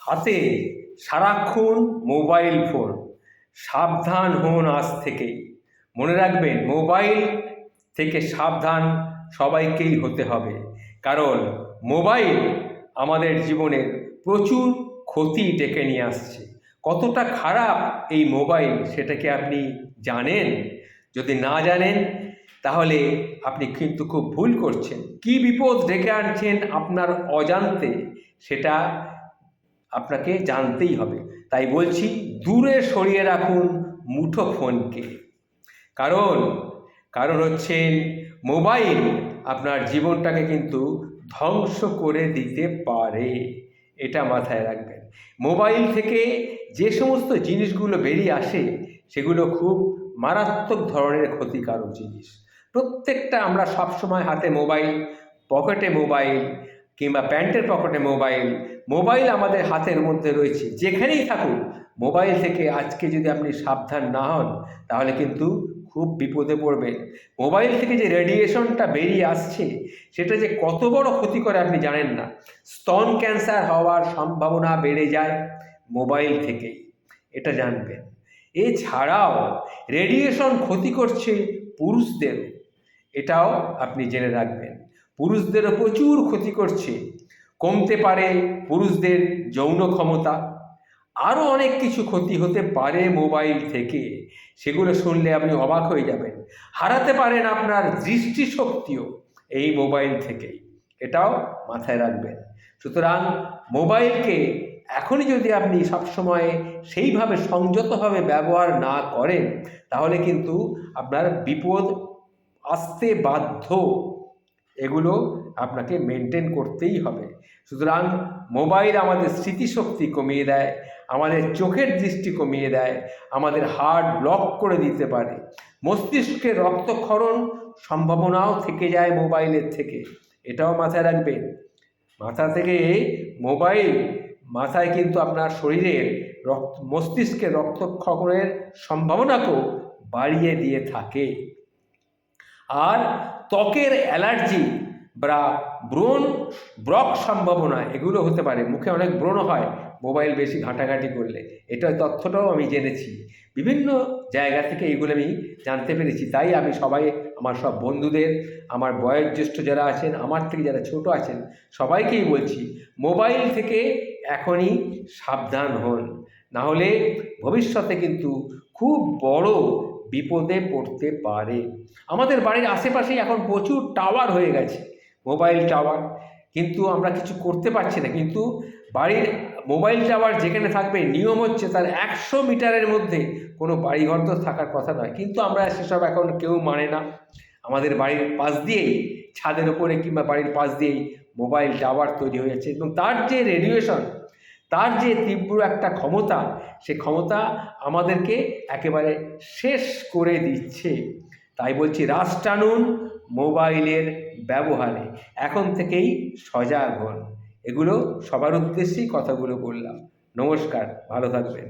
হাতে সারাক্ষণ mobile phone. সাবধান হন আজ থেকেই। মনে রাখবেন, মোবাইল থেকে সাবধান সবাইকেই হতে হবে, কারণ মোবাইল আমাদের জীবনের প্রচুর ক্ষতি ডেকে নিয়ে আসছে। কতটা খারাপ এই মোবাইল সেটাকে আপনি জানেন? যদি না জানেন তাহলে আপনি কিন্তু খুব ভুল করছেন। কি বিপদ ডেকে আনছেন আপনার অজান্তে, সেটা আপনাকে জানতেই হবে। তাই বলছি, দূরে সরিয়ে রাখুন মুঠো ফোনকে। কারণ কারণ হচ্ছে মোবাইল আপনার জীবনটাকে কিন্তু ধ্বংস করে দিতে পারে, এটা মাথায় রাখবেন। মোবাইল থেকে যে সমস্ত জিনিসগুলো বেরিয়ে আসে সেগুলো খুব মারাত্মক ধরনের ক্ষতিকারক জিনিস। প্রত্যেকটা আমরা সবসময় হাতে মোবাইল, পকেটে মোবাইল, কিংবা প্যান্টের পকেটে মোবাইল। মোবাইল আমাদের হাতের মধ্যে রয়েছে, যেখানেই থাকুক মোবাইল থেকে আজকে যদি আপনি সাবধান না হন তাহলে কিন্তু খুব বিপদে পড়বেন। মোবাইল থেকে যে রেডিয়েশনটা বেরিয়ে আসছে সেটা যে কত বড় ক্ষতি করে আপনি জানেন না। স্তন ক্যান্সার হওয়ার সম্ভাবনা বেড়ে যায় মোবাইল থেকেই, এটা জানবেন। এছাড়াও রেডিয়েশন ক্ষতি করছে পুরুষদের, এটাও আপনি জেনে রাখবেন। পুরুষদেরও প্রচুর ক্ষতি করছে। কমতে পারে পুরুষদের যৌন ক্ষমতা, আরও অনেক কিছু ক্ষতি হতে পারে মোবাইল থেকে। সেগুলো শুনলে আপনি অবাক হয়ে যাবেন। হারাতে পারেন আপনার দৃষ্টিশক্তিও এই মোবাইল থেকেই, এটাও মাথায় রাখবেন। সুতরাং মোবাইলকে এখনই যদি আপনি সবসময় সেইভাবে সংযতভাবে ব্যবহার না করেন তাহলে কিন্তু আপনার বিপদ আসতে বাধ্য। এগুলো আপনাকে মেনটেন করতেই হবে। সুতরাং মোবাইল আমাদের স্মৃতিশক্তি কমিয়ে দেয়, আমাদের চোখের দৃষ্টি কমিয়ে দেয়, আমাদের হার্ট ব্লক করে দিতে পারে, মস্তিষ্কে রক্তক্ষরণ সম্ভাবনাও থেকে যায় মোবাইলের থেকে, এটাও মাথায় রাখবেন। মাথা থেকে মোবাইল মাথায় কিন্তু আপনার শরীরের মস্তিষ্কে রক্তক্ষরণের সম্ভাবনাকেও বাড়িয়ে দিয়ে থাকে। আর ত্বকের অ্যালার্জি বা ব্রণ সম্ভাবনা এগুলো হতে পারে। মুখে অনেক ব্রণ হয় মোবাইল বেশি ঘাঁটাঘাঁটি করলে, এটা তথ্যটাও আমি জেনেছি। বিভিন্ন জায়গা থেকে এগুলো আমি জানতে পেরেছি। তাই আমি আমার সব বন্ধুদের, আমার বয়োজ্যেষ্ঠ যারা আছেন, আমার থেকে যারা ছোট আছেন, সবাইকেই বলছি মোবাইল থেকে এখনই সাবধান হন, না হলে ভবিষ্যতে কিন্তু খুব বড় বিপদে পড়তে পারে। আমাদের বাড়ির আশেপাশেই এখন প্রচুর টাওয়ার হয়ে গেছে, মোবাইল টাওয়ার, কিন্তু আমরা কিছু করতে পারছি না। কিন্তু বাড়ির মোবাইল টাওয়ার যেখানে থাকবে, নিয়ম হচ্ছে তার 100 মিটারের মধ্যে কোনো বাড়িঘর তো থাকার কথা নয়, কিন্তু আমরা সেসব এখন কেউ মানে না। আমাদের বাড়ির পাশ দিয়েই, ছাদের ওপরে কিংবা বাড়ির পাশ দিয়েই মোবাইল টাওয়ার তৈরি হয়ে যাচ্ছে, এবং তার যে রেডিয়েশন, তার যে তীব্র একটা ক্ষমতা, সে ক্ষমতা আমাদেরকে একেবারে শেষ করে দিচ্ছে। তাই বলছি, রাশ টানুন মোবাইলের ব্যবহারে, এখন থেকেই সজাগ হন। এগুলো সবার উদ্দেশ্যেই কথাগুলো বললাম। নমস্কার, ভালো থাকবেন।